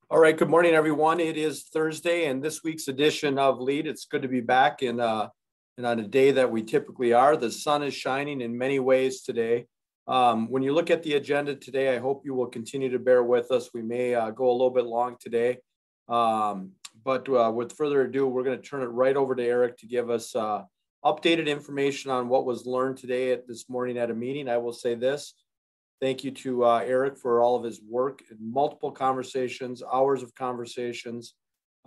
All right, good morning, everyone. It is Thursday, and this week's edition of Lead. It's good to be back and on a day that we typically are. The sun is shining in many ways today. When you look at the agenda today, I hope you will continue to bear with us. We may go a little bit long today, but with further ado, we're going to turn it right over to Eric to give us updated information on what was learned today this morning at a meeting. I will say this. Thank you to Eric for all of his work, multiple conversations, hours of conversations,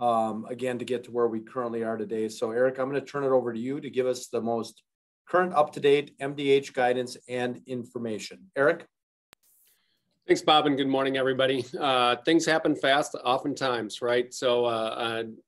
again, to get to where we currently are today. So Eric, I'm going to turn it over to you to give us the most current up-to-date MDH guidance and information. Eric? Thanks, Bob, and good morning, everybody. Things happen fast, oftentimes, right? So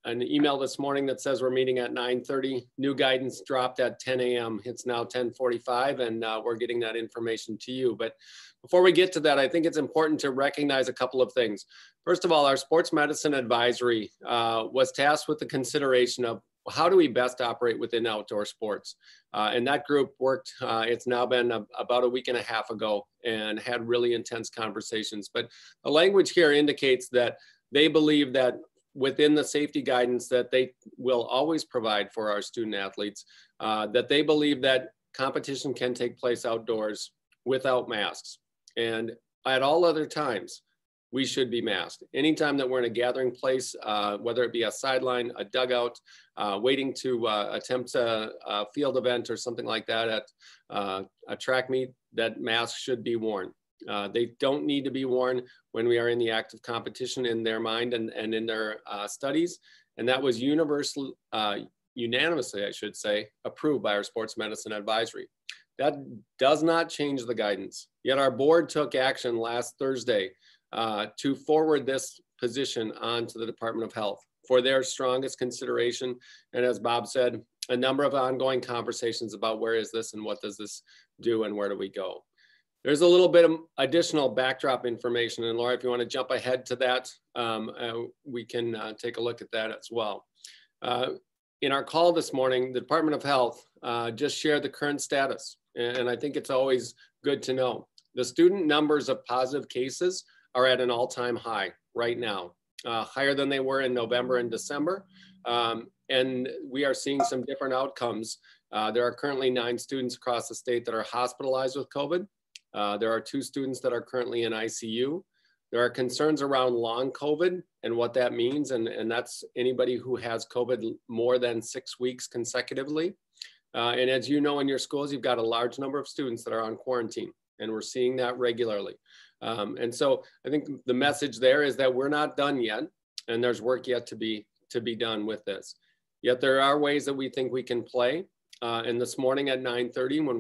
an email this morning that says we're meeting at 9:30. New guidance dropped at 10 a.m. It's now 10:45, and we're getting that information to you. But before we get to that, I think it's important to recognize a couple of things. First of all, our sports medicine advisory was tasked with the consideration of how do we best operate within outdoor sports? And that group worked, it's now been about a week and a half ago, and had really intense conversations. But the language here indicates that they believe that within the safety guidance that they will always provide for our student athletes, that they believe that competition can take place outdoors without masks. And at all other times, we should be masked. Anytime that we're in a gathering place, whether it be a sideline, a dugout, waiting to attempt a field event or something like that at a track meet, that masks should be worn. They don't need to be worn when we are in the act of competition in their mind and in their studies. And that was unanimously, I should say, approved by our sports medicine advisory. That does not change the guidance. Yet our board took action last Thursday to forward this position on to the Department of Health for their strongest consideration. And as Bob said, a number of ongoing conversations about where is this and what does this do and where do we go. There's a little bit of additional backdrop information. And Laura, if you want to jump ahead to that, we can take a look at that as well. In our call this morning, the Department of Health just shared the current status. And I think it's always good to know. The student numbers of positive cases are at an all-time high right now, higher than they were in November and December. And we are seeing some different outcomes. There are currently 9 students across the state that are hospitalized with COVID. There are 2 students that are currently in ICU. There are concerns around long COVID and what that means. And that's anybody who has COVID more than 6 weeks consecutively. And as you know, in your schools, you've got a large number of students that are on quarantine, and we're seeing that regularly. And so I think the message there is that we're not done yet, and there's work yet to be done with this. Yet there are ways that we think we can play. And this morning at 9:30, when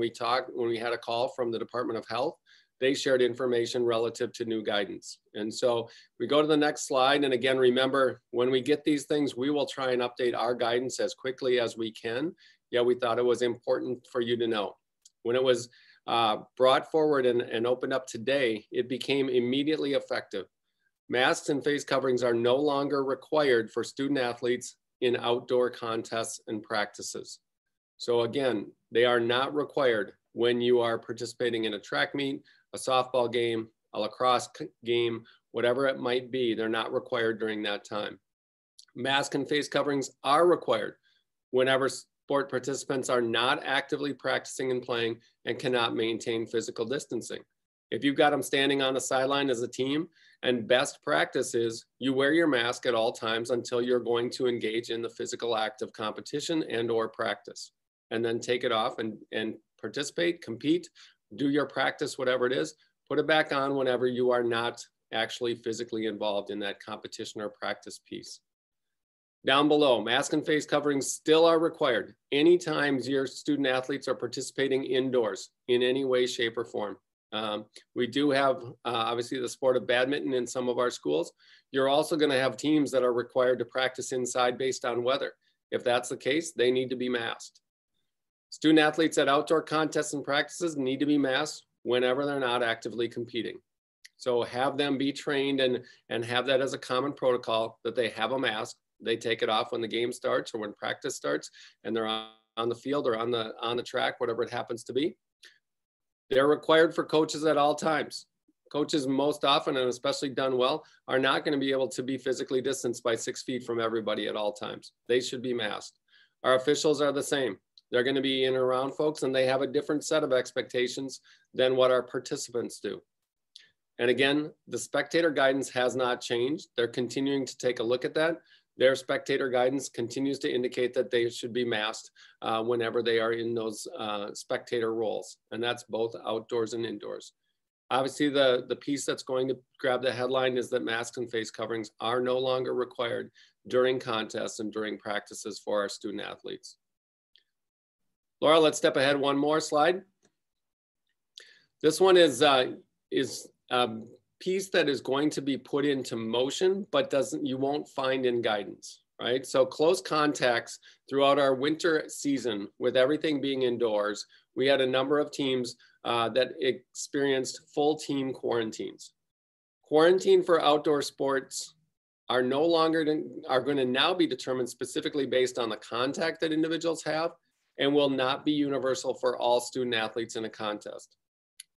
we had a call from the Department of Health, they shared information relative to new guidance. And so we go to the next slide. And again, remember, when we get these things, we will try and update our guidance as quickly as we can. Yeah, we thought it was important for you to know. When it was brought forward and opened up today, it became immediately effective. Masks and face coverings are no longer required for student athletes in outdoor contests and practices. So again, they are not required when you are participating in a track meet, a softball game, a lacrosse game, whatever it might be. They're not required during that time. Mask and face coverings are required whenever sport participants are not actively practicing and playing and cannot maintain physical distancing. If you've got them standing on the sideline as a team, and best practice is you wear your mask at all times until you're going to engage in the physical act of competition and or practice, and then take it off and participate, compete, do your practice, whatever it is, put it back on whenever you are not actually physically involved in that competition or practice piece. Down below, mask and face coverings still are required anytime your student athletes are participating indoors in any way, shape, or form. We do have, obviously, the sport of badminton in some of our schools. You're also going to have teams that are required to practice inside based on weather. If that's the case, they need to be masked. Student athletes at outdoor contests and practices need to be masked whenever they're not actively competing. So have them be trained and have that as a common protocol that they have a mask. They take it off when the game starts or when practice starts and they're on the field or on the track, whatever it happens to be. They're required for coaches at all times. Coaches most often, and especially done well, are not going to be able to be physically distanced by 6 feet from everybody at all times. They should be masked. Our officials are the same. They're going to be in and around folks, and they have a different set of expectations than what our participants do. And again, the spectator guidance has not changed. They're continuing to take a look at that. Their spectator guidance continues to indicate that they should be masked whenever they are in those spectator roles. And that's both outdoors and indoors. Obviously, the piece that's going to grab the headline is that masks and face coverings are no longer required during contests and during practices for our student athletes. Laura, let's step ahead one more slide. This one is a piece that is going to be put into motion, but you won't find in guidance, right? So close contacts throughout our winter season, with everything being indoors, we had a number of teams that experienced full team quarantines. Quarantine for outdoor sports are going to now be determined specifically based on the contact that individuals have, and will not be universal for all student athletes in a contest.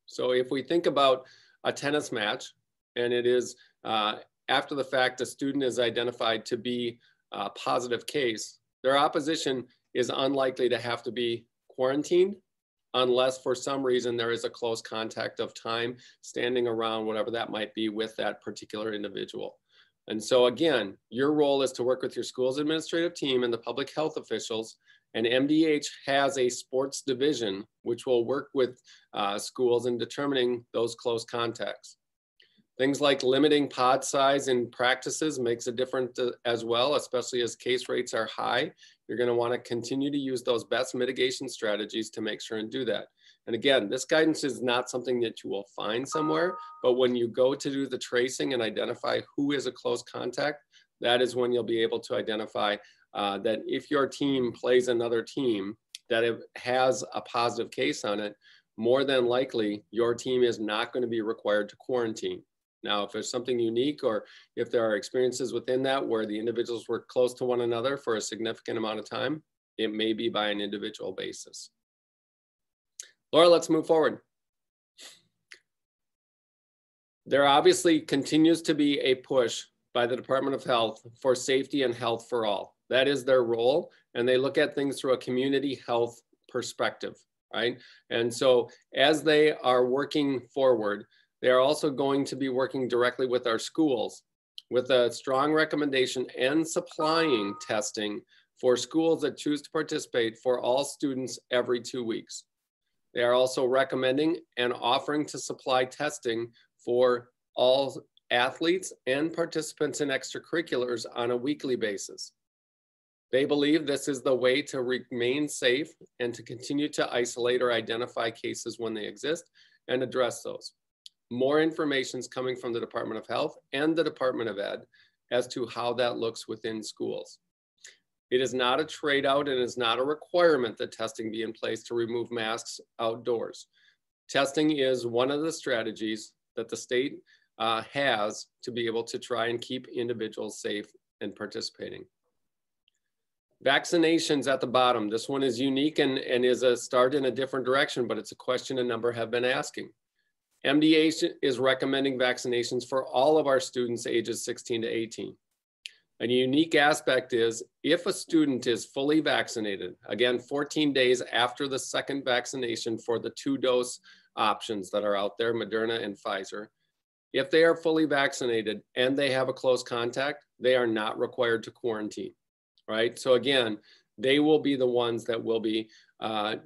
So if we think about a tennis match, and it is after the fact a student is identified to be a positive case, their opposition is unlikely to have to be quarantined unless for some reason there is a close contact of time standing around, whatever that might be, with that particular individual. And so again, your role is to work with your school's administrative team and the public health officials, and MDH has a sports division which will work with schools in determining those close contacts. Things like limiting pod size in practices makes a difference as well, especially as case rates are high. You're going to want to continue to use those best mitigation strategies to make sure and do that. And again, this guidance is not something that you will find somewhere, but when you go to do the tracing and identify who is a close contact, that is when you'll be able to identify that if your team plays another team that has a positive case on it, more than likely your team is not going to be required to quarantine. Now, if there's something unique, or if there are experiences within that where the individuals were close to one another for a significant amount of time, it may be by an individual basis. Laura, let's move forward. There obviously continues to be a push by the Department of Health for safety and health for all. That is their role, and they look at things through a community health perspective, right? And so as they are working forward, they are also going to be working directly with our schools with a strong recommendation and supplying testing for schools that choose to participate for all students every 2 weeks. They are also recommending and offering to supply testing for all athletes and participants in extracurriculars on a weekly basis. They believe this is the way to remain safe and to continue to isolate or identify cases when they exist and address those. More information is coming from the Department of Health and the Department of Ed as to how that looks within schools. It is not a trade out and is not a requirement that testing be in place to remove masks outdoors. Testing is one of the strategies that the state has to be able to try and keep individuals safe and participating. Vaccinations at the bottom. This one is unique and is a start in a different direction, but it's a question a number have been asking. MDH is recommending vaccinations for all of our students ages 16 to 18. A unique aspect is if a student is fully vaccinated, again, 14 days after the second vaccination for the 2-dose options that are out there, Moderna and Pfizer, if they are fully vaccinated and they have a close contact, they are not required to quarantine, right? So again, they will be the ones that will be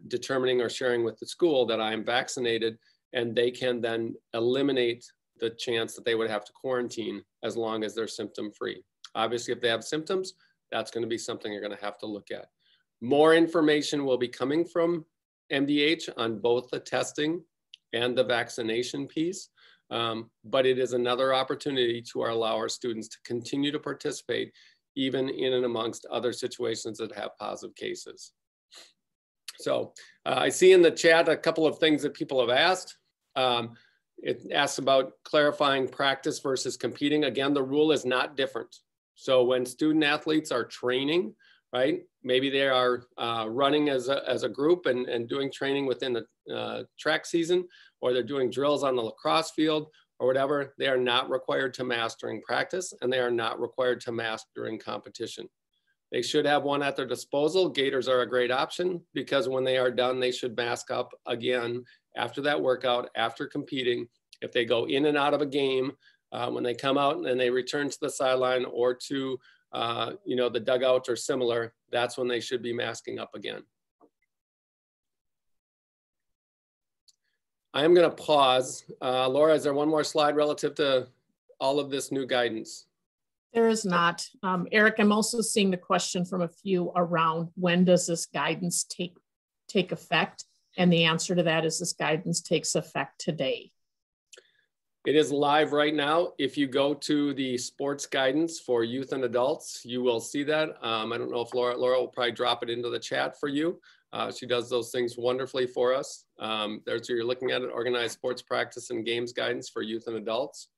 determining or sharing with the school that I am vaccinated, and they can then eliminate the chance that they would have to quarantine as long as they're symptom-free. Obviously, if they have symptoms, that's going to be something you're going to have to look at. More information will be coming from MDH on both the testing and the vaccination piece, but it is another opportunity to allow our students to continue to participate even in and amongst other situations that have positive cases. So I see in the chat a couple of things that people have asked. It asks about clarifying practice versus competing. Again, the rule is not different. So when student athletes are training, right, maybe they are running as a group and doing training within the track season, or they're doing drills on the lacrosse field, or whatever, they are not required to mask during practice, and they are not required to mask during competition. They should have one at their disposal. Gaiters are a great option because when they are done, they should mask up again after that workout, after competing. If they go in and out of a game, when they come out and they return to the sideline or to the dugout or similar, that's when they should be masking up again. I am going to pause. Laura, is there one more slide relative to all of this new guidance? There is not. Eric, I'm also seeing the question from a few around when does this guidance take effect? And the answer to that is this guidance takes effect today. It is live right now. If you go to the sports guidance for youth and adults, you will see that. I don't know if Laura will probably drop it into the chat for you. She does those things wonderfully for us. There's where you're looking at it, organized sports practice and games guidance for youth and adults.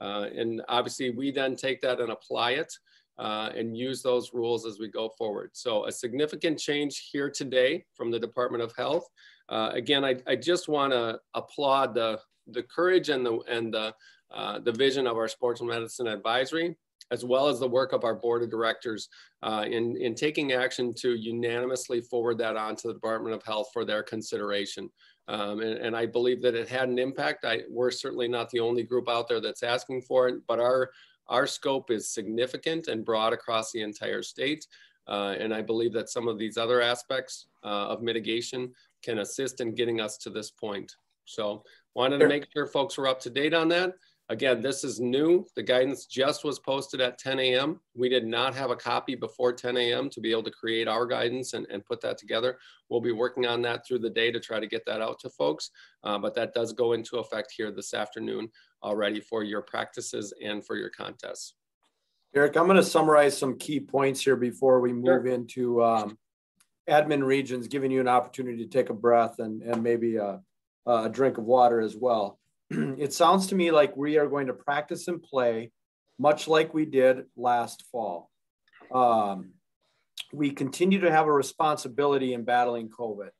And obviously we then take that and apply it and use those rules as we go forward. So a significant change here today from the Department of Health. Again, I just want to applaud the courage and the vision of our sports medicine advisory, as well as the work of our board of directors in taking action to unanimously forward that on to the Department of Health for their consideration. And I believe that it had an impact. We're certainly not the only group out there that's asking for it, but our scope is significant and broad across the entire state. And I believe that some of these other aspects of mitigation can assist in getting us to this point. So wanted to make sure folks were up to date on that. Again, this is new. The guidance just was posted at 10 a.m. We did not have a copy before 10 a.m. to be able to create our guidance and put that together. We'll be working on that through the day to try to get that out to folks. But that does go into effect here this afternoon already for your practices and for your contests. Eric, I'm going to summarize some key points here before we move into admin regions, giving you an opportunity to take a breath and maybe a drink of water as well. It sounds to me like we are going to practice and play much like we did last fall. We continue to have a responsibility in battling COVID,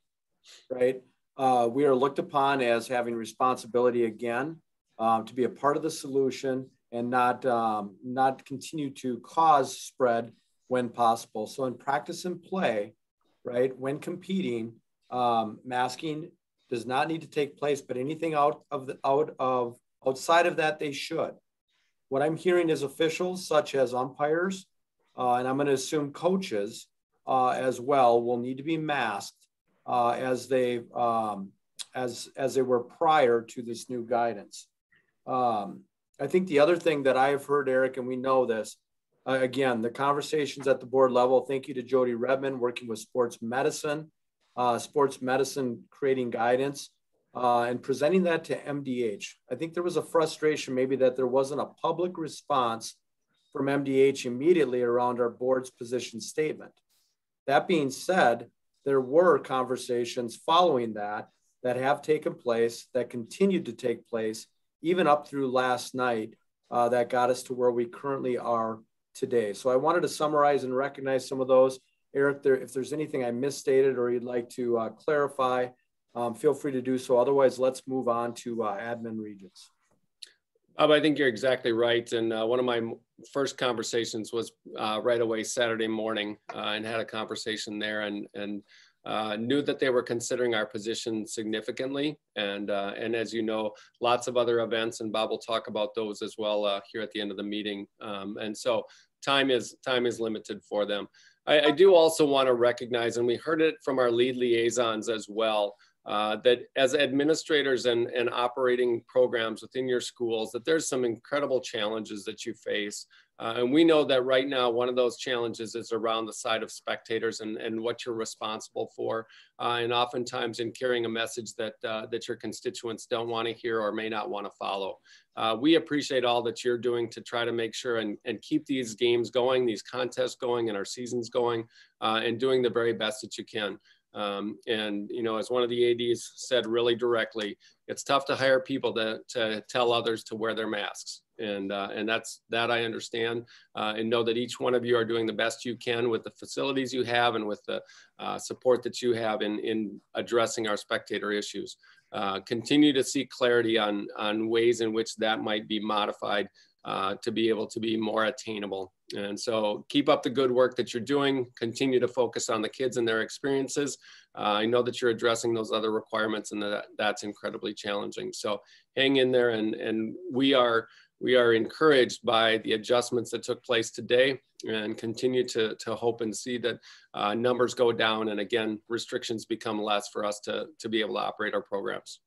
right? We are looked upon as having responsibility again to be a part of the solution and not continue to cause spread when possible. So in practice and play, right, when competing, masking does not need to take place, but anything outside of that, they should. What I'm hearing is officials such as umpires, and I'm going to assume coaches as well, will need to be masked as they were prior to this new guidance. I think the other thing that I have heard, Eric, and we know this, again, the conversations at the board level. Thank you to Jody Redmond working with sports medicine creating guidance and presenting that to MDH. I think there was a frustration maybe that there wasn't a public response from MDH immediately around our board's position statement. That being said, there were conversations following that have taken place, that continued to take place, even up through last night, that got us to where we currently are today. So I wanted to summarize and recognize some of those. Eric, if there's anything I misstated or you'd like to clarify, feel free to do so. Otherwise, let's move on to admin regions. I think you're exactly right. And one of my first conversations was right away Saturday morning and had a conversation there and knew that they were considering our position significantly. And as you know, lots of other events, and Bob will talk about those as well here at the end of the meeting. And so time is limited for them. I do also want to recognize, and we heard it from our lead liaisons as well, that as administrators and operating programs within your schools, that there's some incredible challenges that you face. And we know that right now, one of those challenges is around the side of spectators and what you're responsible for. And oftentimes in carrying a message that your constituents don't want to hear or may not want to follow. We appreciate all that you're doing to try to make sure and keep these games going, these contests going, and our seasons going, and doing the very best that you can. And, you know, as one of the ADs said really directly, it's tough to hire people to tell others to wear their masks. And that I understand and know that each one of you are doing the best you can with the facilities you have and with the support that you have in addressing our spectator issues. continue to seek clarity on ways in which that might be modified to be able to be more attainable. And so keep up the good work that you're doing. Continue to focus on the kids and their experiences. I know that you're addressing those other requirements, and that's incredibly challenging. So hang in there, and we are encouraged by the adjustments that took place today, and continue to hope and see that numbers go down, and again, restrictions become less for us to be able to operate our programs.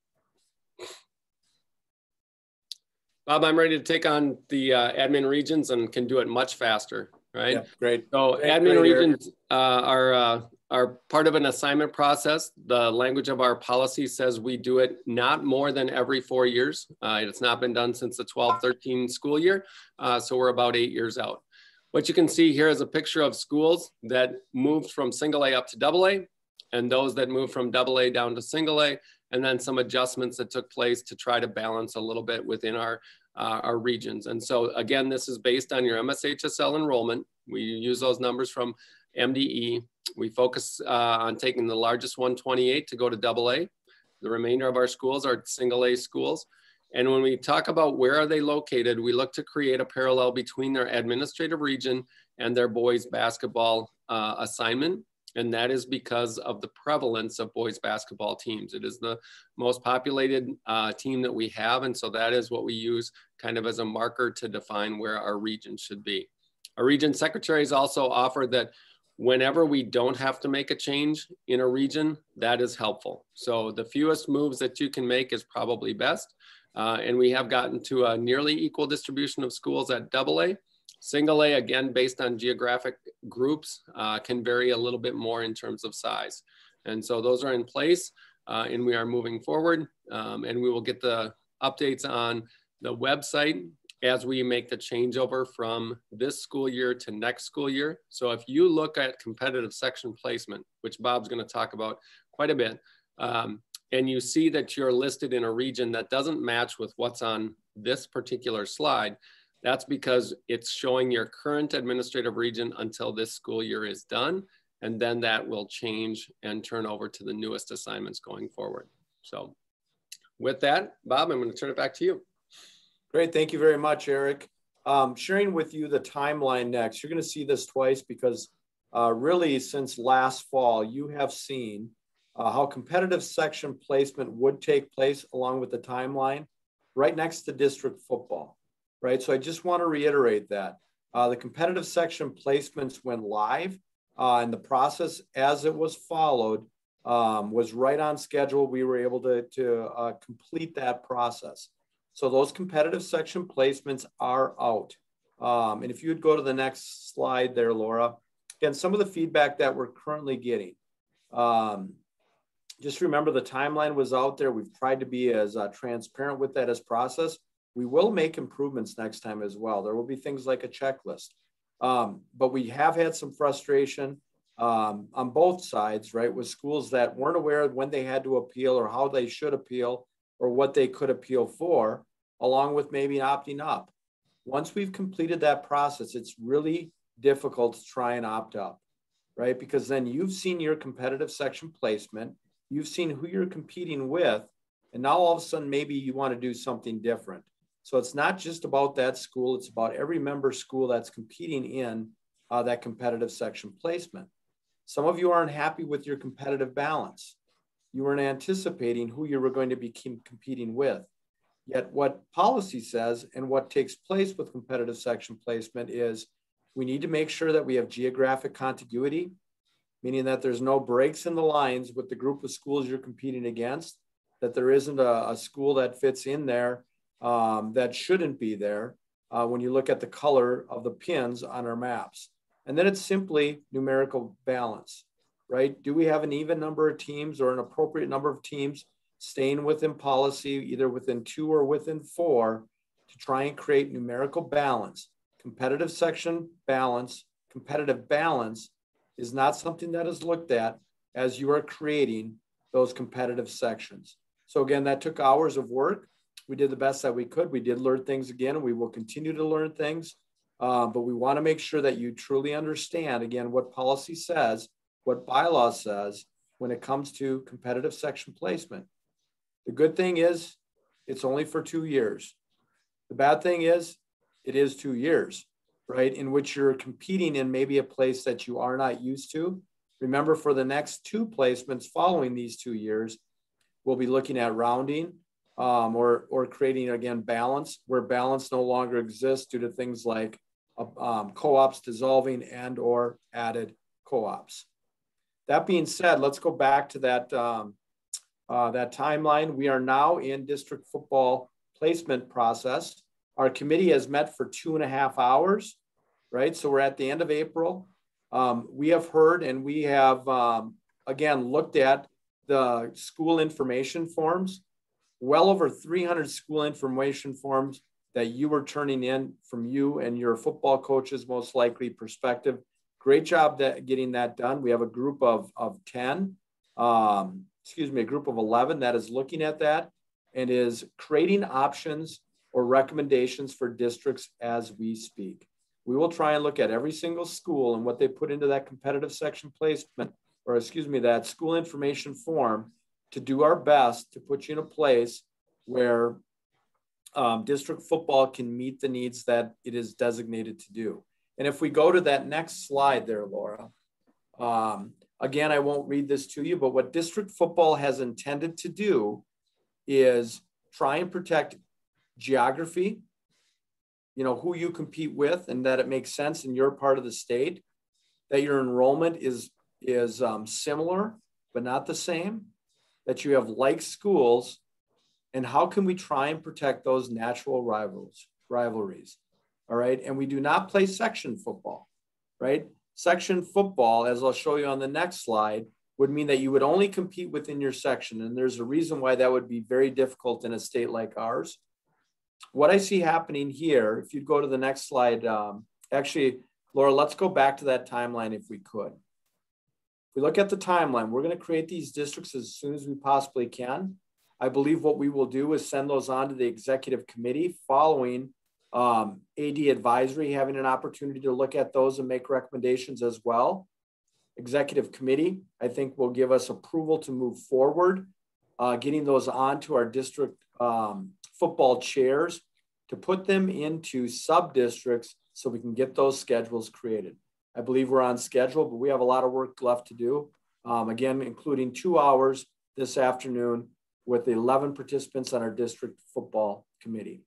Bob, I'm ready to take on the admin regions and can do it much faster, right? Yeah, great. So admin regions are part of an assignment process. The language of our policy says we do it not more than every 4 years. It's not been done since the 12-13 school year, so we're about 8 years out. What you can see here is a picture of schools that moved from single A up to double A, and those that moved from double A down to single A, and then some adjustments that took place to try to balance a little bit within our regions. And so again, this is based on your MSHSL enrollment. We use those numbers from MDE. We focus on taking the largest 128 to go to double A. The remainder of our schools are single A schools. And when we talk about where are they located, we look to create a parallel between their administrative region and their boys basketball assignment. And that is because of the prevalence of boys basketball teams. It is the most populated team that we have. And so that is what we use kind of as a marker to define where our region should be. Our region secretaries also offer that whenever we don't have to make a change in a region, that is helpful. So the fewest moves that you can make is probably best. And we have gotten to a nearly equal distribution of schools at double A. Single A, again, based on geographic groups, can vary a little bit more in terms of size. And so those are in place, and we are moving forward. And we will get the updates on the website as we make the changeover from this school year to next school year. So if you look at competitive section placement, which Bob's going to talk about quite a bit, and you see that you're listed in a region that doesn't match with what's on this particular slide, that's because it's showing your current administrative region until this school year is done. And then that will change and turn over to the newest assignments going forward. So with that, Bob, I'm going to turn it back to you. Great. Thank you very much, Eric. Sharing with you the timeline next. You're going to see this twice because really since last fall, you have seen how competitive section placement would take place along with the timeline right next to district football. Right, so I just want to reiterate that the competitive section placements went live and the process as it was followed was right on schedule. We were able to complete that process. So those competitive section placements are out. And if you would go to the next slide there, Laura, again, some of the feedback that we're currently getting. Just remember the timeline was out there. We've tried to be as transparent with that as process. We will make improvements next time as well. There will be things like a checklist, but we have had some frustration on both sides, right? With schools that weren't aware of when they had to appeal or how they should appeal or what they could appeal for, along with maybe opting up. Once we've completed that process, it's really difficult to try and opt up, right? Because then you've seen your competitive section placement, you've seen who you're competing with, and now all of a sudden, maybe you want to do something different. So it's not just about that school, it's about every member school that's competing in that competitive section placement. Some of you aren't happy with your competitive balance. You weren't anticipating who you were going to be competing with. Yet what policy says and what takes place with competitive section placement is we need to make sure that we have geographic contiguity, meaning that there's no breaks in the lines with the group of schools you're competing against, that there isn't a school that fits in there that shouldn't be there when you look at the color of the pins on our maps. And then it's simply numerical balance, right? Do we have an even number of teams or an appropriate number of teams staying within policy, either within 2 or within 4, to try and create numerical balance? Competitive section balance, competitive balance is not something that is looked at as you are creating those competitive sections. So again, that took hours of work. We did the best that we could. We did learn things again, and we will continue to learn things. But we want to make sure that you truly understand, again, what policy says, what bylaw says when it comes to competitive section placement. The good thing is it's only for 2 years. The bad thing is it is 2 years, right, in which you're competing in maybe a place that you are not used to. Remember, for the next 2 placements following these 2 years, we'll be looking at rounding or creating, again, balance, where balance no longer exists due to things like co-ops dissolving and or added co-ops. That being said, let's go back to that timeline. We are now in district football placement process. Our committee has met for 2.5 hours, right? So we're at the end of April. We have heard and we have, again, looked at the school information forms, well over 300 school information forms that you were turning in from you and your football coaches, most likely perspective. Great job getting that done. We have a group of 10, a group of 11 that is looking at that and is creating options or recommendations for districts as we speak. We will try and look at every single school and what they put into that competitive section placement, or that school information form, to do our best to put you in a place where district football can meet the needs that it is designated to do. And if we go to that next slide there, Laura, again, I won't read this to you, but what district football has intended to do is try and protect geography, who you compete with, and that it makes sense in your part of the state, that your enrollment is similar, but not the same, that you have like schools, and how can we try and protect those natural rivalries? All right. And we do not play section football, right? Section football, as I'll show you on the next slide, would mean that you would only compete within your section. And there's a reason why that would be very difficult in a state like ours. What I see happening here, if you'd go to the next slide, actually, Laura, let's go back to that timeline if we could. If we look at the timeline, we're going to create these districts as soon as we possibly can. I believe what we will do is send those on to the executive committee following AD advisory, having an opportunity to look at those and make recommendations as well. Executive committee, I think, will give us approval to move forward, getting those on to our district football chairs to put them into sub-districts so we can get those schedules created. I believe we're on schedule, but we have a lot of work left to do. Again, including 2 hours this afternoon with 11 participants on our district football committee.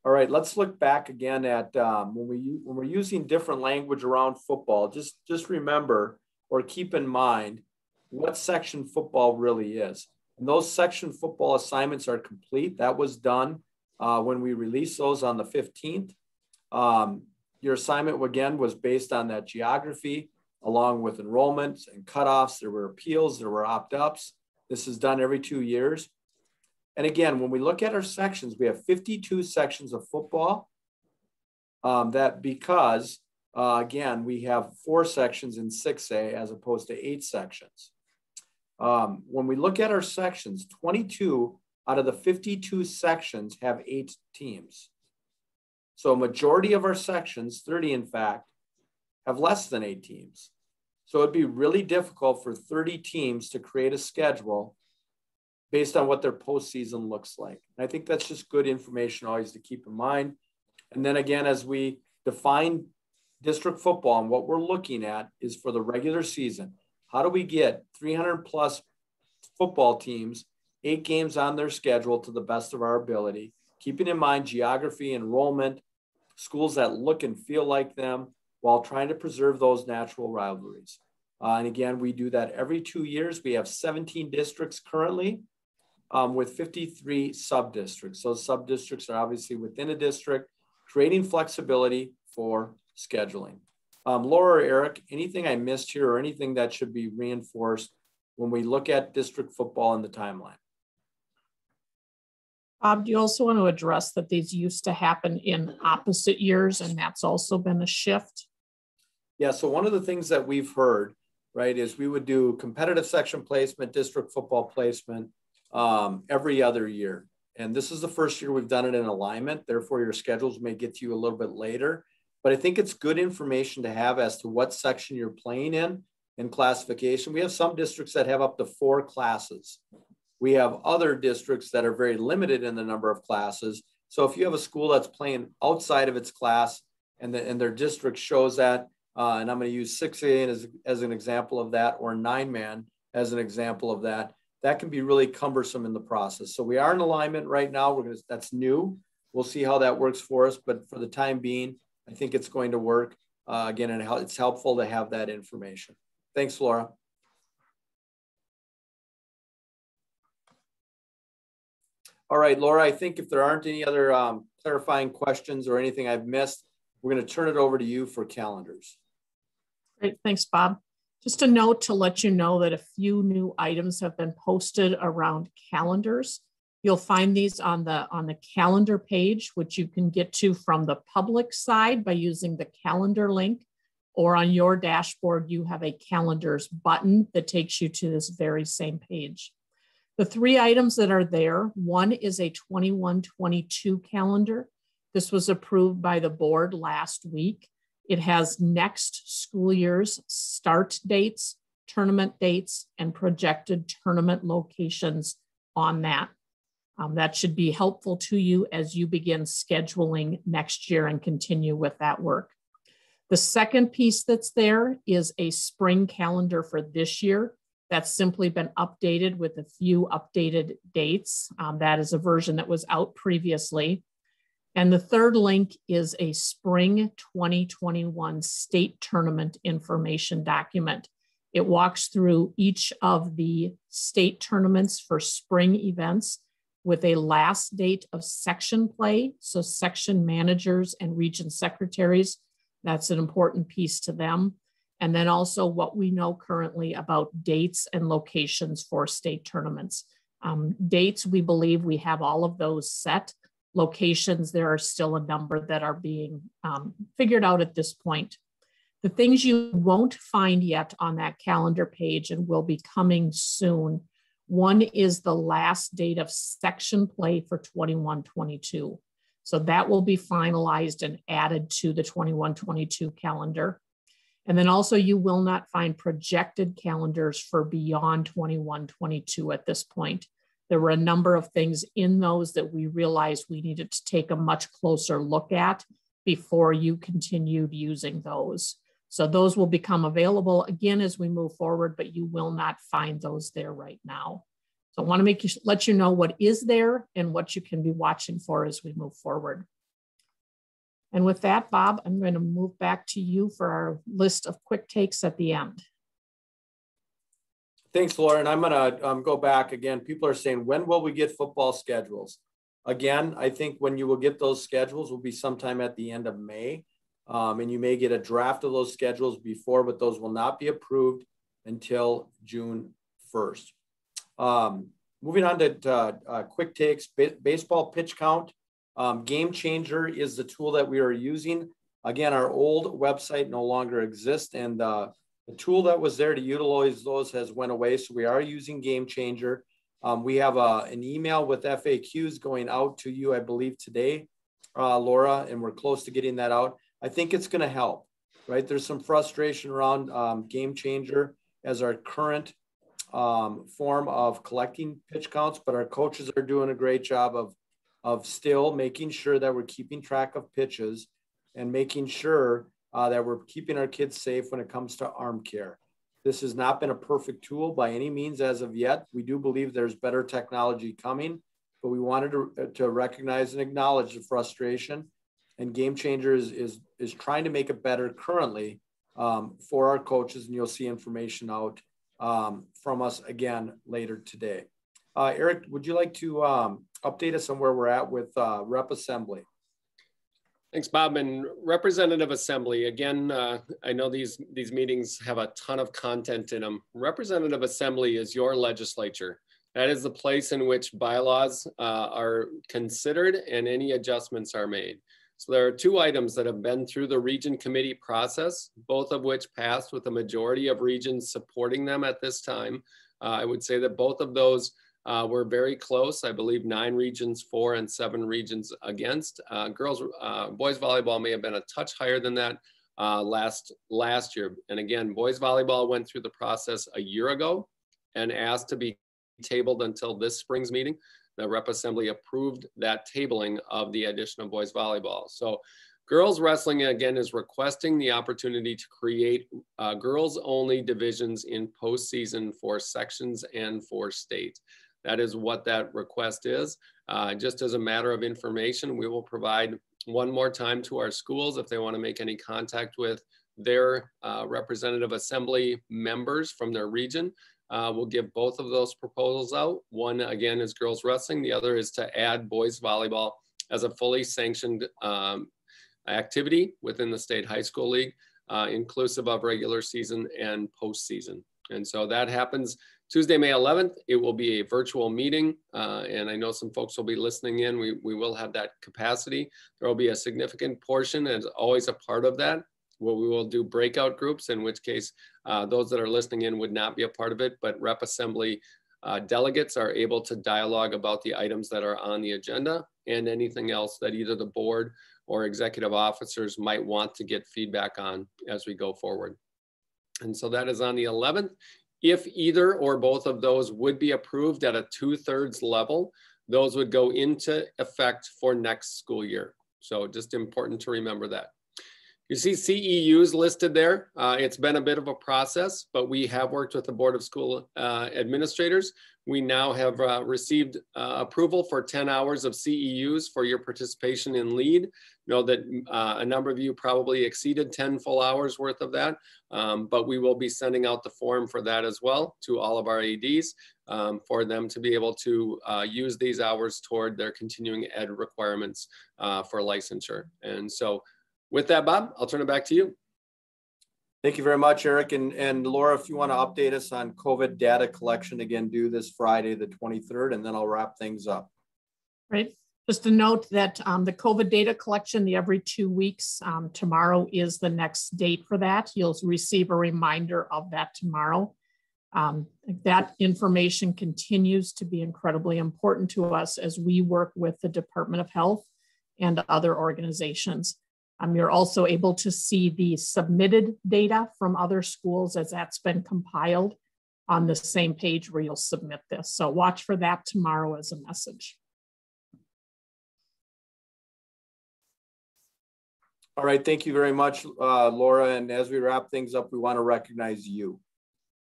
All right, let's look back again at when we're using different language around football, just remember or keep in mind what section football really is. And those section football assignments are complete. That was done when we released those on the 15th. Your assignment, again, was based on that geography, along with enrollments and cutoffs. There were appeals, there were opt-ups. This is done every 2 years. And again, when we look at our sections, we have 52 sections of football. Again, we have 4 sections in 6A as opposed to 8 sections. When we look at our sections, 22 out of the 52 sections have 8 teams. So a majority of our sections, 30 in fact, have less than 8 teams. So it'd be really difficult for 30 teams to create a schedule based on what their postseason looks like. And I think that's just good information always to keep in mind. And then again, as we define district football, and what we're looking at is for the regular season, how do we get 300 plus football teams, 8 games on their schedule to the best of our ability, keeping in mind geography, enrollment, schools that look and feel like them, while trying to preserve those natural rivalries. And again, we do that every 2 years. We have 17 districts currently with 53 sub-districts. Those sub-districts are obviously within a district, creating flexibility for scheduling. Laura or Eric, anything I missed here or anything that should be reinforced when we look at district football in the timeline? Bob, do you also want to address that these used to happen in opposite years and that's also been a shift? Yeah, so one of the things that we've heard, right, is we would do competitive section placement, district football placement every other year. And this is the first year we've done it in alignment. Therefore, your schedules may get to you a little bit later. But I think it's good information to have as to what section you're playing in classification. We have some districts that have up to 4 classes. We have other districts that are very limited in the number of classes. So if you have a school that's playing outside of its class and their district shows that, and I'm going to use 6A as an example of that, or 9-man as an example of that, that can be really cumbersome in the process. So we are in alignment right now. That's new. We'll see how that works for us. But for the time being, I think it's going to work. Again, and it's helpful to have that information. Thanks, Laura. All right, Laura, I think if there aren't any other clarifying questions or anything I've missed, we're going to turn it over to you for calendars. Great, thanks, Bob. Just a note to let you know that a few new items have been posted around calendars. You'll find these on the calendar page, which you can get to from the public side by using the calendar link, or on your dashboard, you have a calendars button that takes you to this very same page. The 3 items that are there, one is a 21-22 calendar. This was approved by the board last week. It has next school year's start dates, tournament dates, and projected tournament locations on that. That should be helpful to you as you begin scheduling next year and continue with that work. The second piece that's there is a spring calendar for this year. That's simply been updated with a few updated dates. That is a version that was out previously. And the third link is a spring 2021 state tournament information document. It walks through each of the state tournaments for spring events with a last date of section play. So section managers and region secretaries, that's an important piece to them. And then also what we know currently about dates and locations for state tournaments. Dates, we believe we have all of those set. Locations, there are still a number that are being figured out at this point. The things you won't find yet on that calendar page and will be coming soon, one is the last date of section play for 21-22. So that will be finalized and added to the 21-22 calendar. And then also you will not find projected calendars for beyond 21-22 at this point. There were a number of things in those that we realized we needed to take a much closer look at before you continued using those. So those will become available again as we move forward, but you will not find those there right now. So I want to let you know what is there and what you can be watching for as we move forward. And with that, Bob, I'm going to move back to you for our list of quick takes at the end. Thanks, Laura. And I'm going to go back again. People are saying, when will we get football schedules? Again, I think when you will get those schedules will be sometime at the end of May. And you may get a draft of those schedules before, but those will not be approved until June 1st. Moving on to quick takes, baseball pitch count. Game Changer is the tool that we are using. Again, our old website no longer exists, and the tool that was there to utilize those has went away. So we are using Game Changer. We have an email with FAQs going out to you, I believe today, Laura, and we're close to getting that out. I think it's going to help, right? There's some frustration around Game Changer as our current form of collecting pitch counts, but our coaches are doing a great job of still making sure that we're keeping track of pitches and making sure that we're keeping our kids safe when it comes to arm care. This has not been a perfect tool by any means as of yet. We do believe there's better technology coming, but we wanted to recognize and acknowledge the frustration. And Game Changer is trying to make it better currently for our coaches, and you'll see information out from us again later today. Eric, would you like to update us on where we're at with Rep Assembly? Thanks, Bob. And Representative Assembly, again, I know these meetings have a ton of content in them. Representative Assembly is your legislature. That is the place in which bylaws are considered and any adjustments are made. So there are 2 items that have been through the region committee process, both of which passed with a majority of regions supporting them at this time. I would say that both of those were very close. I believe 9 regions for and 7 regions against. Boys volleyball may have been a touch higher than that last year. And again, boys volleyball went through the process a year ago and asked to be tabled until this spring's meeting. The Rep Assembly approved that tabling of the addition of boys volleyball. So girls wrestling, again, is requesting the opportunity to create girls-only divisions in postseason for sections and for state. That is what that request is. Just as a matter of information, we will provide one more time to our schools if they want to make any contact with their representative assembly members from their region. We'll give both of those proposals out. One, again, is girls wrestling. The other is to add boys volleyball as a fully sanctioned activity within the state high school league, inclusive of regular season and postseason. And so that happens Tuesday, May 11th. It will be a virtual meeting, and I know some folks will be listening in. We will have that capacity. There will be a significant portion, as always, a part of that, where we will do breakout groups, in which case those that are listening in would not be a part of it, but Rep Assembly delegates are able to dialogue about the items that are on the agenda and anything else that either the board or executive officers might want to get feedback on as we go forward. And so that is on the 11th. If either or both of those would be approved at a 2/3 level, those would go into effect for next school year. So just important to remember that. You see CEUs listed there. It's been a bit of a process, but we have worked with the Board of School Administrators. We now have received approval for 10 hours of CEUs for your participation in LEAD. Know that a number of you probably exceeded 10 full hours worth of that, but we will be sending out the form for that as well to all of our ADs for them to be able to use these hours toward their continuing ed requirements for licensure. And so with that, Bob, I'll turn it back to you. Thank you very much, Eric. And Laura, if you want to update us on COVID data collection, again, due this Friday, the 23rd, and then I'll wrap things up. Right. Just a note that the COVID data collection, the every 2 weeks, tomorrow is the next date for that. You'll receive a reminder of that tomorrow. That information continues to be incredibly important to us as we work with the Department of Health and other organizations. You're also able to see the submitted data from other schools as that's been compiled on the same page where you'll submit this. So watch for that tomorrow as a message. All right, thank you very much, Laura. And as we wrap things up, we want to recognize you.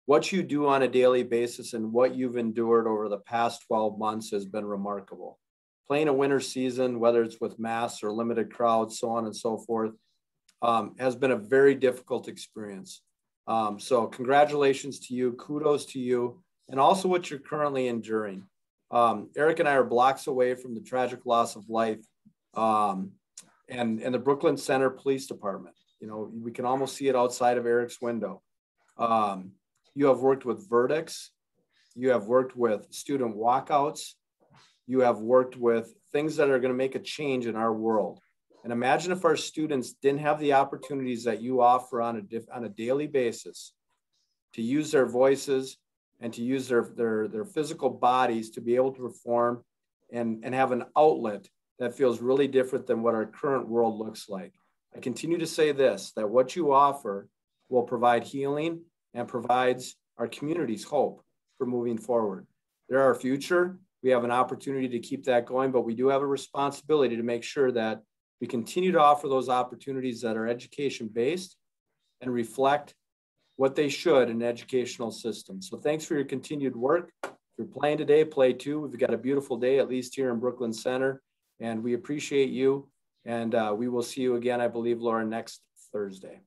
What you do on a daily basis and what you've endured over the past 12 months has been remarkable. Playing a winter season, whether it's with masks or limited crowds, so on and so forth, has been a very difficult experience. So congratulations to you, kudos to you, and also what you're currently enduring. Eric and I are blocks away from the tragic loss of life and the Brooklyn Center Police Department. You know, we can almost see it outside of Eric's window. You have worked with verdicts. You have worked with student walkouts. You have worked with things that are going to make a change in our world. And imagine if our students didn't have the opportunities that you offer on a daily basis to use their voices and to use their physical bodies to be able to perform and have an outlet that feels really different than what our current world looks like. I continue to say this, that what you offer will provide healing and provides our communities hope for moving forward. They're our future. We have an opportunity to keep that going, but we do have a responsibility to make sure that we continue to offer those opportunities that are education-based and reflect what they should in an educational system. So thanks for your continued work. If you're playing today, play too. We've got a beautiful day, at least here in Brooklyn Center, and we appreciate you. And we will see you again, I believe, Laura, next Thursday.